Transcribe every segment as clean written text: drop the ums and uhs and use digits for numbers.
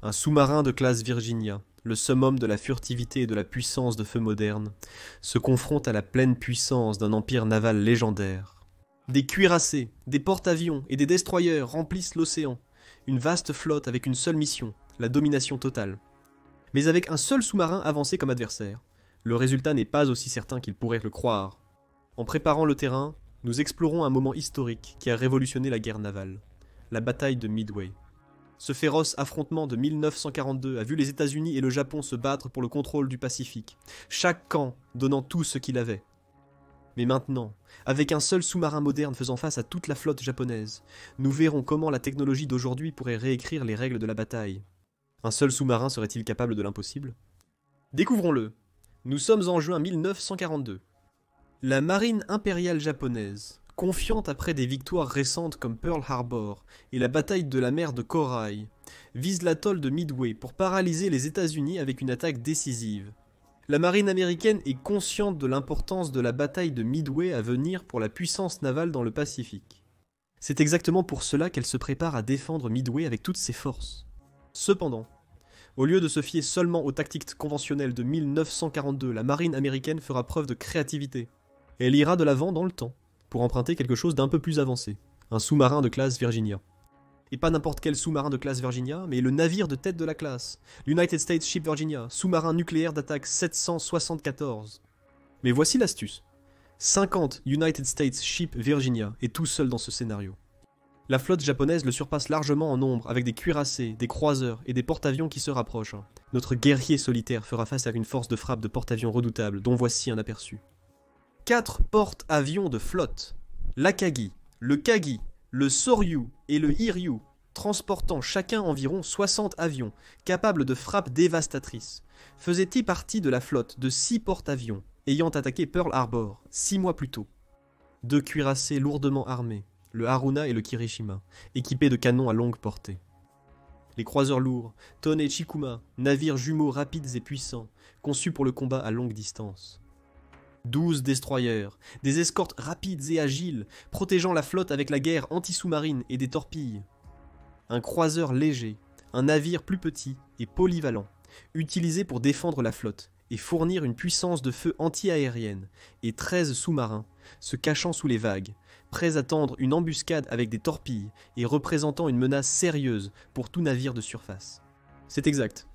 Un sous-marin de classe Virginia, le summum de la furtivité et de la puissance de feu moderne, se confronte à la pleine puissance d'un empire naval légendaire. Des cuirassés, des porte-avions et des destroyers remplissent l'océan. Une vaste flotte avec une seule mission, la domination totale. Mais avec un seul sous-marin avancé comme adversaire, le résultat n'est pas aussi certain qu'il pourrait le croire. En préparant le terrain, nous explorons un moment historique qui a révolutionné la guerre navale, la bataille de Midway. Ce féroce affrontement de 1942 a vu les États-Unis et le Japon se battre pour le contrôle du Pacifique, chaque camp donnant tout ce qu'il avait. Mais maintenant, avec un seul sous-marin moderne faisant face à toute la flotte japonaise, nous verrons comment la technologie d'aujourd'hui pourrait réécrire les règles de la bataille. Un seul sous-marin serait-il capable de l'impossible? Découvrons-le. Nous sommes en juin 1942. La marine impériale japonaise, confiante après des victoires récentes comme Pearl Harbor et la bataille de la mer de Corail, vise l'atoll de Midway pour paralyser les États-Unis avec une attaque décisive. La marine américaine est consciente de l'importance de la bataille de Midway à venir pour la puissance navale dans le Pacifique. C'est exactement pour cela qu'elle se prépare à défendre Midway avec toutes ses forces. Cependant, au lieu de se fier seulement aux tactiques conventionnelles de 1942, la marine américaine fera preuve de créativité. Elle ira de l'avant dans le temps, pour emprunter quelque chose d'un peu plus avancé, un sous-marin de classe Virginia. Et pas n'importe quel sous-marin de classe Virginia, mais le navire de tête de la classe, l'United States Ship Virginia, sous-marin nucléaire d'attaque 774. Mais voici l'astuce. 50 United States Ship Virginia est tout seul dans ce scénario. La flotte japonaise le surpasse largement en nombre, avec des cuirassés, des croiseurs et des porte-avions qui se rapprochent. Notre guerrier solitaire fera face à une force de frappe de porte-avions redoutable, dont voici un aperçu. 4 porte-avions de flotte, l'Akagi, le Kagi, le Soryu et le Hiryu, transportant chacun environ 60 avions, capables de frappes dévastatrices, faisaient-ils partie de la flotte de 6 porte-avions ayant attaqué Pearl Harbor 6 mois plus tôt. 2 cuirassés lourdement armés, le Haruna et le Kirishima, équipés de canons à longue portée. Les croiseurs lourds, Tone et Chikuma, navires jumeaux rapides et puissants, conçus pour le combat à longue distance. 12 destroyers, des escortes rapides et agiles, protégeant la flotte avec la guerre anti-sous-marine et des torpilles. Un croiseur léger, un navire plus petit et polyvalent, utilisé pour défendre la flotte et fournir une puissance de feu anti-aérienne, et 13 sous-marins, se cachant sous les vagues, prêts à tendre une embuscade avec des torpilles et représentant une menace sérieuse pour tout navire de surface. C'est exact.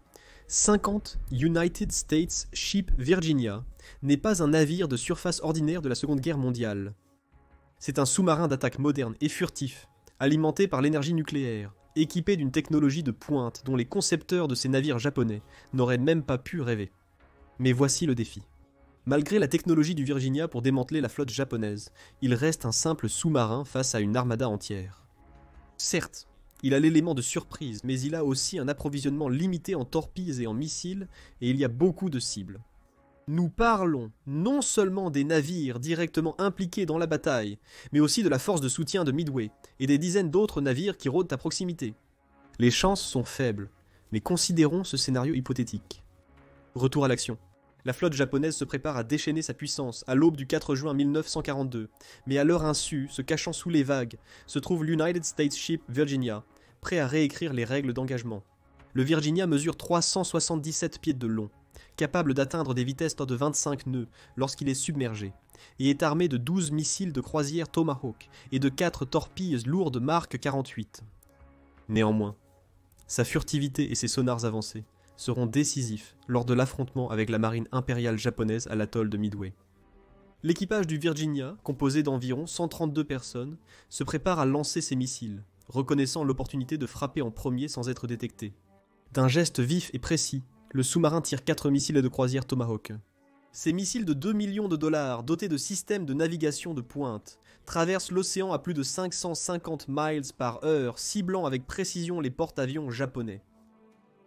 50 United States Ship Virginia n'est pas un navire de surface ordinaire de la Seconde Guerre mondiale. C'est un sous-marin d'attaque moderne et furtif, alimenté par l'énergie nucléaire, équipé d'une technologie de pointe dont les concepteurs de ces navires japonais n'auraient même pas pu rêver. Mais voici le défi. Malgré la technologie du Virginia pour démanteler la flotte japonaise, il reste un simple sous-marin face à une armada entière. Certes, il a l'élément de surprise, mais il a aussi un approvisionnement limité en torpilles et en missiles, et il y a beaucoup de cibles. Nous parlons non seulement des navires directement impliqués dans la bataille, mais aussi de la force de soutien de Midway, et des dizaines d'autres navires qui rôdent à proximité. Les chances sont faibles, mais considérons ce scénario hypothétique. Retour à l'action. La flotte japonaise se prépare à déchaîner sa puissance à l'aube du 4 juin 1942, mais à leur insu, se cachant sous les vagues, se trouve l'United States Ship Virginia, prêt à réécrire les règles d'engagement. Le Virginia mesure 377 pieds de long, capable d'atteindre des vitesses de 25 nœuds lorsqu'il est submergé, et est armé de 12 missiles de croisière Tomahawk et de 4 torpilles lourdes Mark 48. Néanmoins, sa furtivité et ses sonars avancés seront décisifs lors de l'affrontement avec la marine impériale japonaise à l'atoll de Midway. L'équipage du Virginia, composé d'environ 132 personnes, se prépare à lancer ses missiles, reconnaissant l'opportunité de frapper en premier sans être détecté. D'un geste vif et précis, le sous-marin tire 4 missiles de croisière Tomahawk. Ces missiles de 2 millions de dollars, dotés de systèmes de navigation de pointe, traversent l'océan à plus de 550 miles par heure, ciblant avec précision les porte-avions japonais.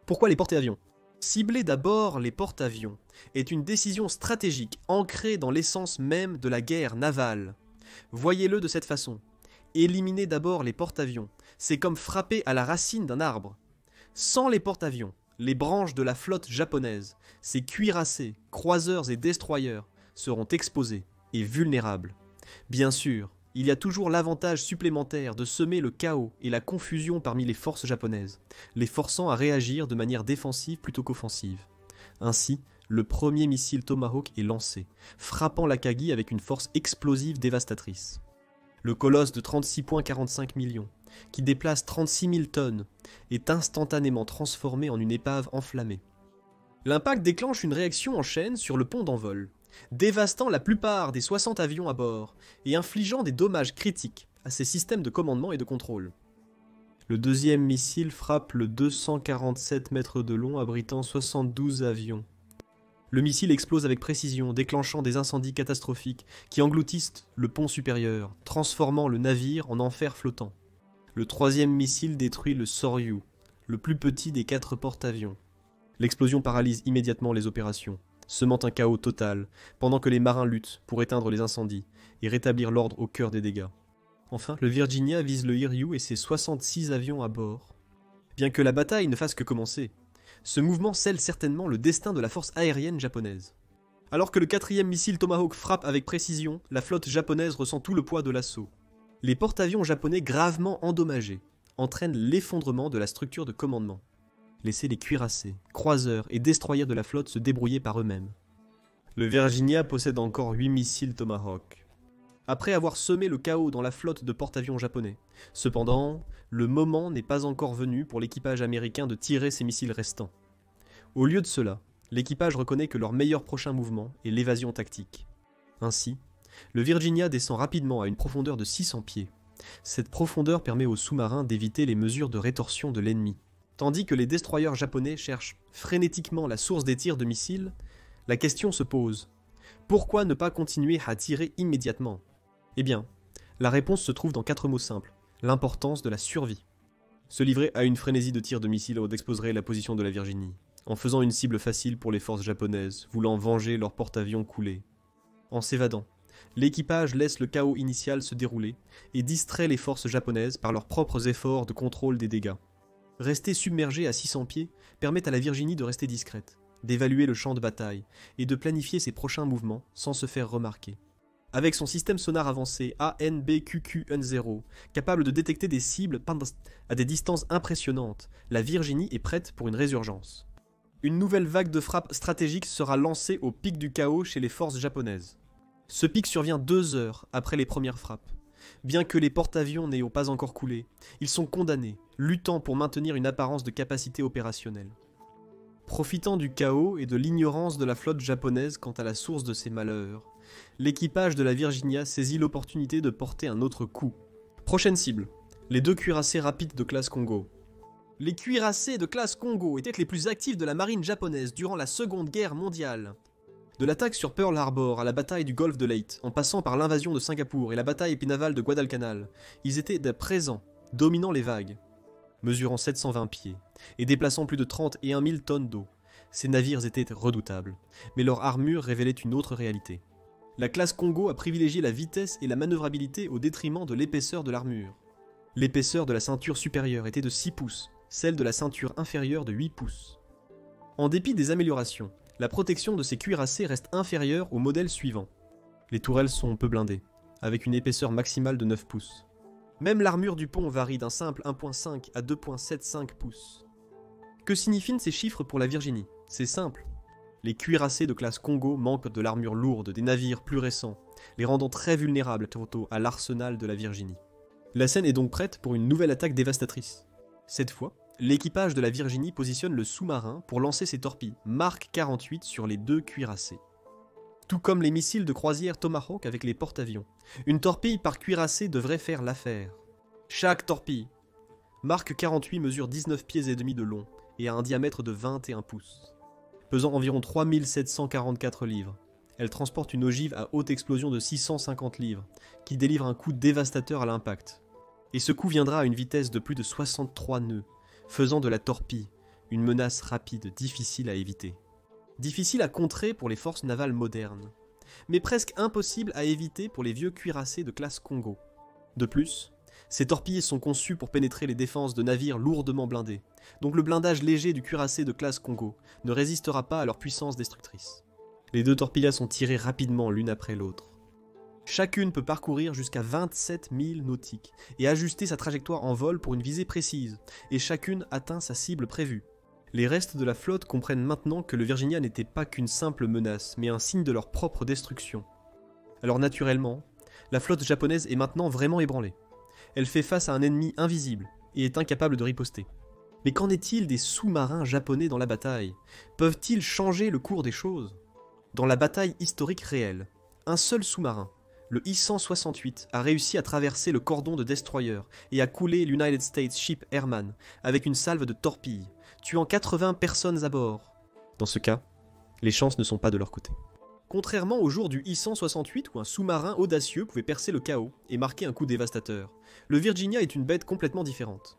Pourquoi les porte-avions ? Cibler d'abord les porte-avions est une décision stratégique ancrée dans l'essence même de la guerre navale. Voyez-le de cette façon. Éliminer d'abord les porte-avions, c'est comme frapper à la racine d'un arbre. Sans les porte-avions, les branches de la flotte japonaise, ses cuirassés, croiseurs et destroyers, seront exposés et vulnérables. Bien sûr, il y a toujours l'avantage supplémentaire de semer le chaos et la confusion parmi les forces japonaises, les forçant à réagir de manière défensive plutôt qu'offensive. Ainsi, le premier missile Tomahawk est lancé, frappant l'Akagi avec une force explosive dévastatrice. Le colosse de 36,45 millions, qui déplace 36 000 tonnes, est instantanément transformé en une épave enflammée. L'impact déclenche une réaction en chaîne sur le pont d'envol, dévastant la plupart des 60 avions à bord et infligeant des dommages critiques à ses systèmes de commandement et de contrôle. Le deuxième missile frappe le 247 mètres de long abritant 72 avions. Le missile explose avec précision, déclenchant des incendies catastrophiques qui engloutissent le pont supérieur, transformant le navire en enfer flottant. Le troisième missile détruit le Soryu, le plus petit des 4 porte-avions. L'explosion paralyse immédiatement les opérations, semant un chaos total, pendant que les marins luttent pour éteindre les incendies et rétablir l'ordre au cœur des dégâts. Enfin, le Virginia vise le Hiryu et ses 66 avions à bord. Bien que la bataille ne fasse que commencer, ce mouvement scelle certainement le destin de la force aérienne japonaise. Alors que le quatrième missile Tomahawk frappe avec précision, la flotte japonaise ressent tout le poids de l'assaut. Les porte-avions japonais gravement endommagés entraînent l'effondrement de la structure de commandement. Laissez les cuirassés, croiseurs et destroyers de la flotte se débrouiller par eux-mêmes. Le Virginia possède encore 8 missiles Tomahawk. Après avoir semé le chaos dans la flotte de porte-avions japonais. Cependant, le moment n'est pas encore venu pour l'équipage américain de tirer ses missiles restants. Au lieu de cela, l'équipage reconnaît que leur meilleur prochain mouvement est l'évasion tactique. Ainsi, le Virginia descend rapidement à une profondeur de 600 pieds. Cette profondeur permet aux sous-marins d'éviter les mesures de rétorsion de l'ennemi. Tandis que les destroyers japonais cherchent frénétiquement la source des tirs de missiles, la question se pose. Pourquoi ne pas continuer à tirer immédiatement ? Eh bien, la réponse se trouve dans 4 mots simples. L'importance de la survie. Se livrer à une frénésie de tirs de missiles exposerait la position de la Virginie, en faisant une cible facile pour les forces japonaises, voulant venger leur porte-avions coulé. En s'évadant, l'équipage laisse le chaos initial se dérouler et distrait les forces japonaises par leurs propres efforts de contrôle des dégâts. Rester submergé à 600 pieds permet à la Virginie de rester discrète, d'évaluer le champ de bataille et de planifier ses prochains mouvements sans se faire remarquer. Avec son système sonar avancé ANBQQ-10, capable de détecter des cibles à des distances impressionnantes, la Virginie est prête pour une résurgence. Une nouvelle vague de frappes stratégiques sera lancée au pic du chaos chez les forces japonaises. Ce pic survient 2 heures après les premières frappes. Bien que les porte-avions n'ayant pas encore coulé, ils sont condamnés, luttant pour maintenir une apparence de capacité opérationnelle. Profitant du chaos et de l'ignorance de la flotte japonaise quant à la source de ces malheurs, l'équipage de la Virginia saisit l'opportunité de porter un autre coup. Prochaine cible, les 2 cuirassés rapides de classe Kongo. Les cuirassés de classe Kongo étaient les plus actifs de la marine japonaise durant la Seconde Guerre mondiale. De l'attaque sur Pearl Harbor à la bataille du golfe de Leyte, en passant par l'invasion de Singapour et la bataille épinavale de Guadalcanal, ils étaient présents, dominant les vagues. Mesurant 720 pieds et déplaçant plus de 31 000 tonnes d'eau, ces navires étaient redoutables, mais leur armure révélait une autre réalité. La classe Kongo a privilégié la vitesse et la manœuvrabilité au détriment de l'épaisseur de l'armure. L'épaisseur de la ceinture supérieure était de 6 pouces, celle de la ceinture inférieure de 8 pouces. En dépit des améliorations, la protection de ces cuirassés reste inférieure au modèle suivant. Les tourelles sont peu blindées, avec une épaisseur maximale de 9 pouces. Même l'armure du pont varie d'un simple 1.5 à 2.75 pouces. Que signifient ces chiffres pour la Virginie ? C'est simple. Les cuirassés de classe Kongo manquent de l'armure lourde des navires plus récents, les rendant très vulnérables à l'arsenal de la Virginie. La scène est donc prête pour une nouvelle attaque dévastatrice. Cette fois, l'équipage de la Virginie positionne le sous-marin pour lancer ses torpilles Mark 48 sur les 2 cuirassés. Tout comme les missiles de croisière Tomahawk avec les porte-avions. Une torpille par cuirassé devrait faire l'affaire. Chaque torpille. Mark 48 mesure 19 pieds et demi de long et a un diamètre de 21 pouces. Pesant environ 3744 livres. Elle transporte une ogive à haute explosion de 650 livres, qui délivre un coup dévastateur à l'impact. Et ce coup viendra à une vitesse de plus de 63 nœuds, faisant de la torpille une menace rapide, difficile à éviter. Difficile à contrer pour les forces navales modernes, mais presque impossible à éviter pour les vieux cuirassés de classe Kongo. De plus, ces torpilles sont conçues pour pénétrer les défenses de navires lourdement blindés, donc le blindage léger du cuirassé de classe Kongo ne résistera pas à leur puissance destructrice. Les 2 torpillas sont tirées rapidement l'une après l'autre. Chacune peut parcourir jusqu'à 27 000 nautiques et ajuster sa trajectoire en vol pour une visée précise, et chacune atteint sa cible prévue. Les restes de la flotte comprennent maintenant que le Virginia n'était pas qu'une simple menace, mais un signe de leur propre destruction. Alors naturellement, la flotte japonaise est maintenant vraiment ébranlée. Elle fait face à un ennemi invisible et est incapable de riposter. Mais qu'en est-il des sous-marins japonais dans la bataille? Peuvent-ils changer le cours des choses? Dans la bataille historique réelle, un seul sous-marin, le I-168, a réussi à traverser le cordon de destroyers et à couler l'United States Ship Herman avec une salve de torpilles, tuant 80 personnes à bord. Dans ce cas, les chances ne sont pas de leur côté. Contrairement au jour du I-168 où un sous-marin audacieux pouvait percer le chaos et marquer un coup dévastateur, le Virginia est une bête complètement différente.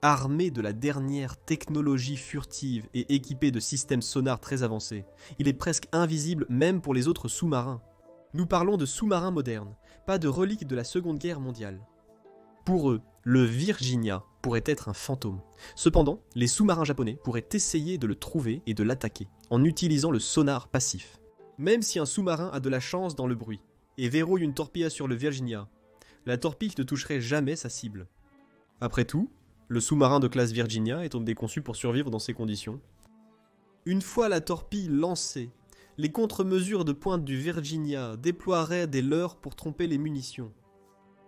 Armé de la dernière technologie furtive et équipé de systèmes sonars très avancés, il est presque invisible même pour les autres sous-marins. Nous parlons de sous-marins modernes, pas de reliques de la Seconde Guerre mondiale. Pour eux, le Virginia pourrait être un fantôme. Cependant, les sous-marins japonais pourraient essayer de le trouver et de l'attaquer, en utilisant le sonar passif. Même si un sous-marin a de la chance dans le bruit, et verrouille une torpille sur le Virginia, la torpille ne toucherait jamais sa cible. Après tout, le sous-marin de classe Virginia est donc conçu pour survivre dans ces conditions. Une fois la torpille lancée, les contre-mesures de pointe du Virginia déploieraient des leurres pour tromper les munitions.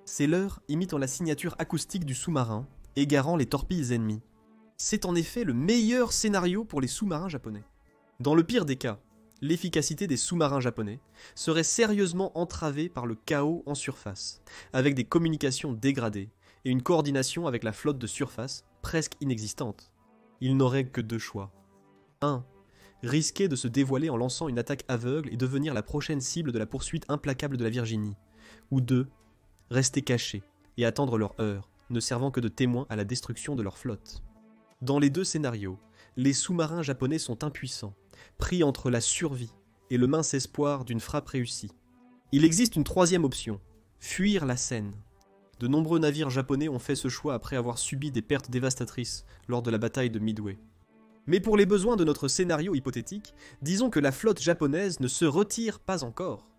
Ces leurres imitant la signature acoustique du sous-marin, égarant les torpilles ennemies. C'est en effet le meilleur scénario pour les sous-marins japonais. Dans le pire des cas, l'efficacité des sous-marins japonais serait sérieusement entravée par le chaos en surface, avec des communications dégradées et une coordination avec la flotte de surface presque inexistante. Ils n'auraient que deux choix. 1. Risquer de se dévoiler en lançant une attaque aveugle et devenir la prochaine cible de la poursuite implacable de la Virginie. Ou 2. Rester cachés et attendre leur heure, ne servant que de témoins à la destruction de leur flotte. Dans les deux scénarios, les sous-marins japonais sont impuissants, pris entre la survie et le mince espoir d'une frappe réussie. Il existe une troisième option, fuir la scène. De nombreux navires japonais ont fait ce choix après avoir subi des pertes dévastatrices lors de la bataille de Midway. Mais pour les besoins de notre scénario hypothétique, disons que la flotte japonaise ne se retire pas encore.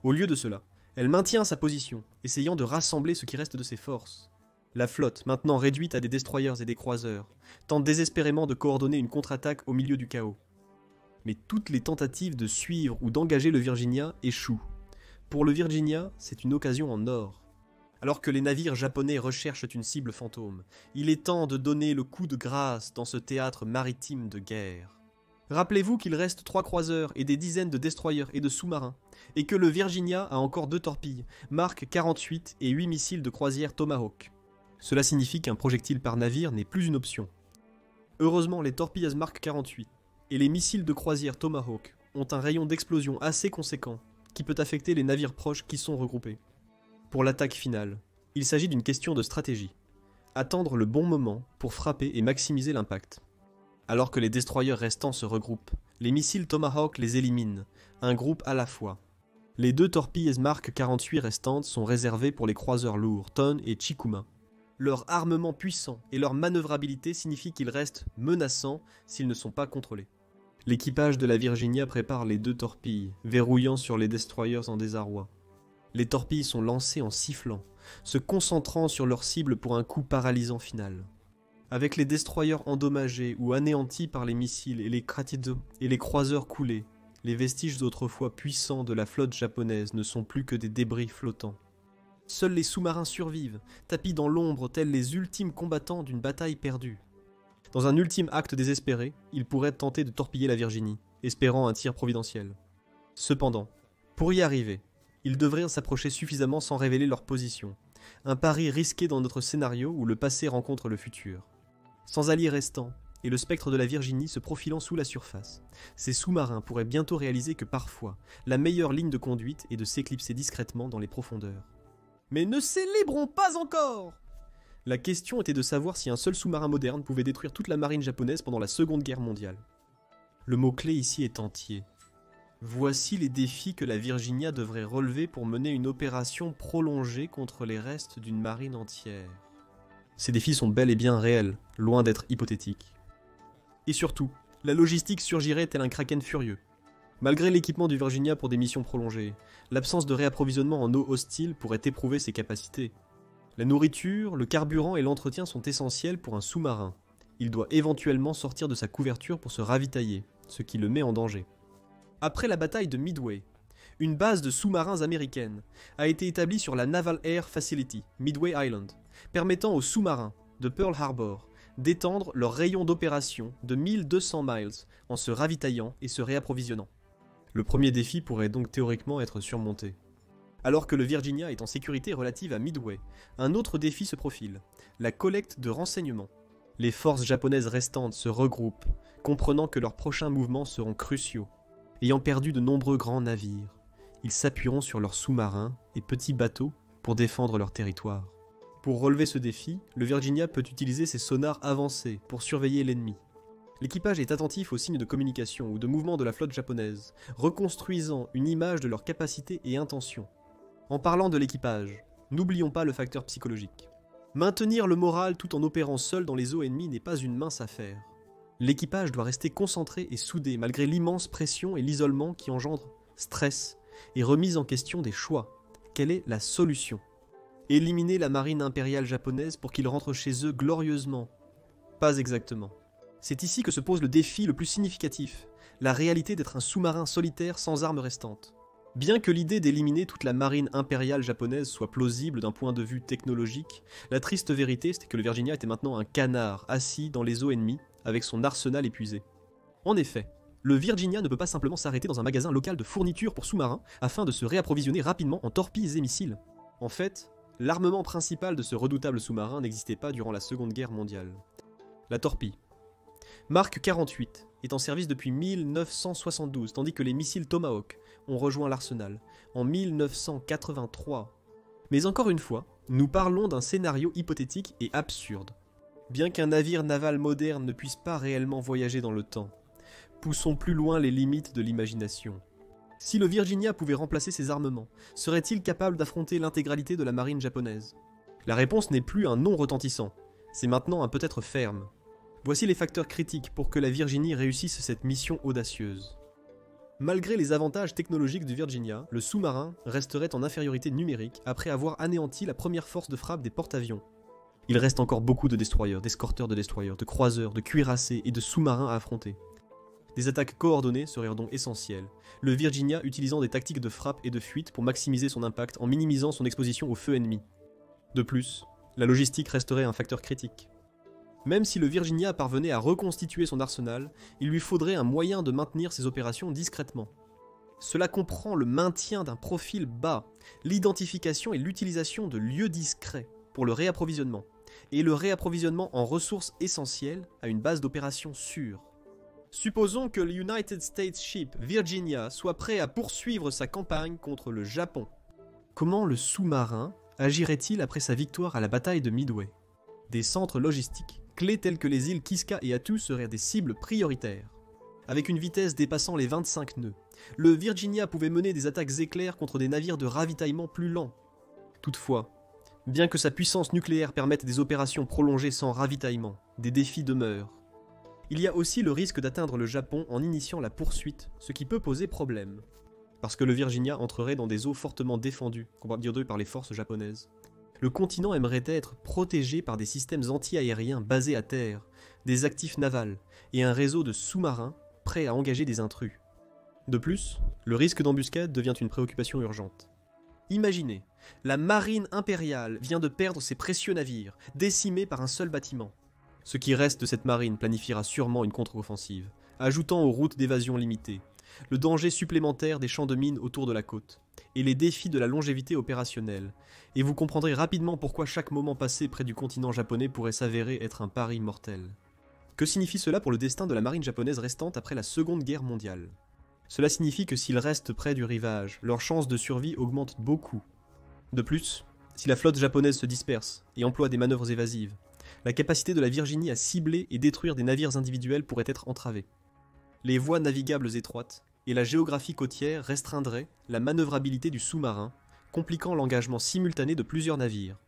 Au lieu de cela, elle maintient sa position, essayant de rassembler ce qui reste de ses forces. La flotte, maintenant réduite à des destroyers et des croiseurs, tente désespérément de coordonner une contre-attaque au milieu du chaos. Mais toutes les tentatives de suivre ou d'engager le Virginia échouent. Pour le Virginia, c'est une occasion en or. Alors que les navires japonais recherchent une cible fantôme, il est temps de donner le coup de grâce dans ce théâtre maritime de guerre. Rappelez-vous qu'il reste 3 croiseurs et des dizaines de destroyers et de sous-marins, et que le Virginia a encore 2 torpilles, Mark 48 et 8 missiles de croisière Tomahawk. Cela signifie qu'un projectile par navire n'est plus une option. Heureusement, les torpilles Mark 48 et les missiles de croisière Tomahawk ont un rayon d'explosion assez conséquent qui peut affecter les navires proches qui sont regroupés. Pour l'attaque finale, il s'agit d'une question de stratégie. Attendre le bon moment pour frapper et maximiser l'impact. Alors que les destroyers restants se regroupent, les missiles Tomahawk les éliminent, un groupe à la fois. Les 2 torpilles Mark 48 restantes sont réservées pour les croiseurs lourds, Ton et Chikuma. Leur armement puissant et leur manœuvrabilité signifient qu'ils restent menaçants s'ils ne sont pas contrôlés. L'équipage de la Virginia prépare les 2 torpilles, verrouillant sur les destroyers en désarroi. Les torpilles sont lancées en sifflant, se concentrant sur leur cible pour un coup paralysant final. Avec les destroyers endommagés ou anéantis par les missiles et les croiseurs coulés, les vestiges d'autrefois puissants de la flotte japonaise ne sont plus que des débris flottants. Seuls les sous-marins survivent, tapis dans l'ombre tels les ultimes combattants d'une bataille perdue. Dans un ultime acte désespéré, ils pourraient tenter de torpiller la Virginie, espérant un tir providentiel. Cependant, pour y arriver, ils devraient s'approcher suffisamment sans révéler leur position. Un pari risqué dans notre scénario où le passé rencontre le futur. Sans alliés restants, et le spectre de la Virginie se profilant sous la surface, ces sous-marins pourraient bientôt réaliser que parfois, la meilleure ligne de conduite est de s'éclipser discrètement dans les profondeurs. Mais ne célébrons pas encore! La question était de savoir si un seul sous-marin moderne pouvait détruire toute la marine japonaise pendant la Seconde Guerre mondiale. Le mot-clé ici est entier. Voici les défis que la Virginia devrait relever pour mener une opération prolongée contre les restes d'une marine entière. Ces défis sont bel et bien réels, loin d'être hypothétiques. Et surtout, la logistique surgirait tel un kraken furieux. Malgré l'équipement du Virginia pour des missions prolongées, l'absence de réapprovisionnement en eau hostile pourrait éprouver ses capacités. La nourriture, le carburant et l'entretien sont essentiels pour un sous-marin. Il doit éventuellement sortir de sa couverture pour se ravitailler, ce qui le met en danger. Après la bataille de Midway, une base de sous-marins américaine a été établie sur la Naval Air Facility, Midway Island, permettant aux sous-marins de Pearl Harbor d'étendre leur rayon d'opération de 1200 miles en se ravitaillant et se réapprovisionnant. Le premier défi pourrait donc théoriquement être surmonté. Alors que le Virginia est en sécurité relative à Midway, un autre défi se profile, la collecte de renseignements. Les forces japonaises restantes se regroupent, comprenant que leurs prochains mouvements seront cruciaux. Ayant perdu de nombreux grands navires, ils s'appuieront sur leurs sous-marins et petits bateaux pour défendre leur territoire. Pour relever ce défi, le Virginia peut utiliser ses sonars avancés pour surveiller l'ennemi. L'équipage est attentif aux signes de communication ou de mouvement de la flotte japonaise, reconstruisant une image de leurs capacités et intentions. En parlant de l'équipage, n'oublions pas le facteur psychologique. Maintenir le moral tout en opérant seul dans les eaux ennemies n'est pas une mince affaire. L'équipage doit rester concentré et soudé malgré l'immense pression et l'isolement qui engendrent stress et remise en question des choix. Quelle est la solution ? Éliminer la marine impériale japonaise pour qu'ils rentrent chez eux glorieusement ? Pas exactement. C'est ici que se pose le défi le plus significatif, la réalité d'être un sous-marin solitaire sans armes restantes. Bien que l'idée d'éliminer toute la marine impériale japonaise soit plausible d'un point de vue technologique, la triste vérité c'est que le Virginia était maintenant un canard assis dans les eaux ennemies avec son arsenal épuisé. En effet, le Virginia ne peut pas simplement s'arrêter dans un magasin local de fournitures pour sous-marins afin de se réapprovisionner rapidement en torpilles et missiles. En fait, l'armement principal de ce redoutable sous-marin n'existait pas durant la Seconde Guerre mondiale. La torpille. Mark 48 est en service depuis 1972, tandis que les missiles Tomahawk ont rejoint l'arsenal en 1983. Mais encore une fois, nous parlons d'un scénario hypothétique et absurde. Bien qu'un navire naval moderne ne puisse pas réellement voyager dans le temps, poussons plus loin les limites de l'imagination. Si le Virginia pouvait remplacer ses armements, serait-il capable d'affronter l'intégralité de la marine japonaise ? La réponse n'est plus un non retentissant, c'est maintenant un peut-être ferme. Voici les facteurs critiques pour que la Virginie réussisse cette mission audacieuse. Malgré les avantages technologiques du Virginia, le sous-marin resterait en infériorité numérique après avoir anéanti la première force de frappe des porte-avions. Il reste encore beaucoup de destroyers, d'escorteurs de destroyers, de croiseurs, de cuirassés et de sous-marins à affronter. Des attaques coordonnées seraient donc essentielles, le Virginia utilisant des tactiques de frappe et de fuite pour maximiser son impact en minimisant son exposition au feu ennemi. De plus, la logistique resterait un facteur critique. Même si le Virginia parvenait à reconstituer son arsenal, il lui faudrait un moyen de maintenir ses opérations discrètement. Cela comprend le maintien d'un profil bas, l'identification et l'utilisation de lieux discrets pour le réapprovisionnement, et le réapprovisionnement en ressources essentielles à une base d'opération sûre. Supposons que le United States Ship Virginia soit prêt à poursuivre sa campagne contre le Japon. Comment le sous-marin agirait-il après sa victoire à la bataille de Midway ? Des centres logistiques clés telles que les îles Kiska et Attu seraient des cibles prioritaires. Avec une vitesse dépassant les 25 nœuds, le Virginia pouvait mener des attaques éclairs contre des navires de ravitaillement plus lents. Toutefois, bien que sa puissance nucléaire permette des opérations prolongées sans ravitaillement, des défis demeurent. Il y a aussi le risque d'atteindre le Japon en initiant la poursuite, ce qui peut poser problème. Parce que le Virginia entrerait dans des eaux fortement défendues, par les forces japonaises. Le continent aimerait être protégé par des systèmes anti-aériens basés à terre, des actifs navals et un réseau de sous-marins prêts à engager des intrus. De plus, le risque d'embuscade devient une préoccupation urgente. Imaginez, la marine impériale vient de perdre ses précieux navires, décimés par un seul bâtiment. Ce qui reste de cette marine planifiera sûrement une contre-offensive, ajoutant aux routes d'évasion limitées, le danger supplémentaire des champs de mines autour de la côte, et les défis de la longévité opérationnelle, et vous comprendrez rapidement pourquoi chaque moment passé près du continent japonais pourrait s'avérer être un pari mortel. Que signifie cela pour le destin de la marine japonaise restante après la Seconde Guerre mondiale ? Cela signifie que s'ils restent près du rivage, leurs chances de survie augmentent beaucoup. De plus, si la flotte japonaise se disperse et emploie des manœuvres évasives, la capacité de la Virginie à cibler et détruire des navires individuels pourrait être entravée. Les voies navigables étroites et la géographie côtière restreindrait la manœuvrabilité du sous-marin, compliquant l'engagement simultané de plusieurs navires.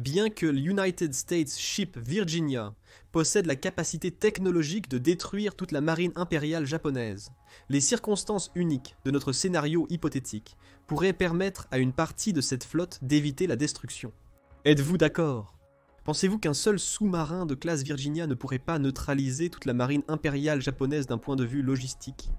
Bien que l'United States Ship Virginia possède la capacité technologique de détruire toute la marine impériale japonaise, les circonstances uniques de notre scénario hypothétique pourraient permettre à une partie de cette flotte d'éviter la destruction. Êtes-vous d'accord ? Pensez-vous qu'un seul sous-marin de classe Virginia ne pourrait pas neutraliser toute la marine impériale japonaise d'un point de vue logistique ?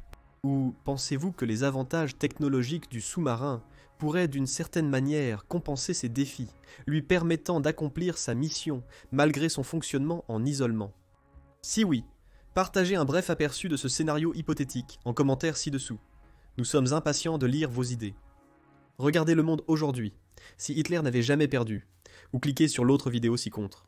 Ou pensez-vous que les avantages technologiques du sous-marin pourraient d'une certaine manière compenser ses défis, lui permettant d'accomplir sa mission malgré son fonctionnement en isolement? Si oui, partagez un bref aperçu de ce scénario hypothétique en commentaire ci-dessous. Nous sommes impatients de lire vos idées. Regardez le monde aujourd'hui, si Hitler n'avait jamais perdu, ou cliquez sur l'autre vidéo ci-contre.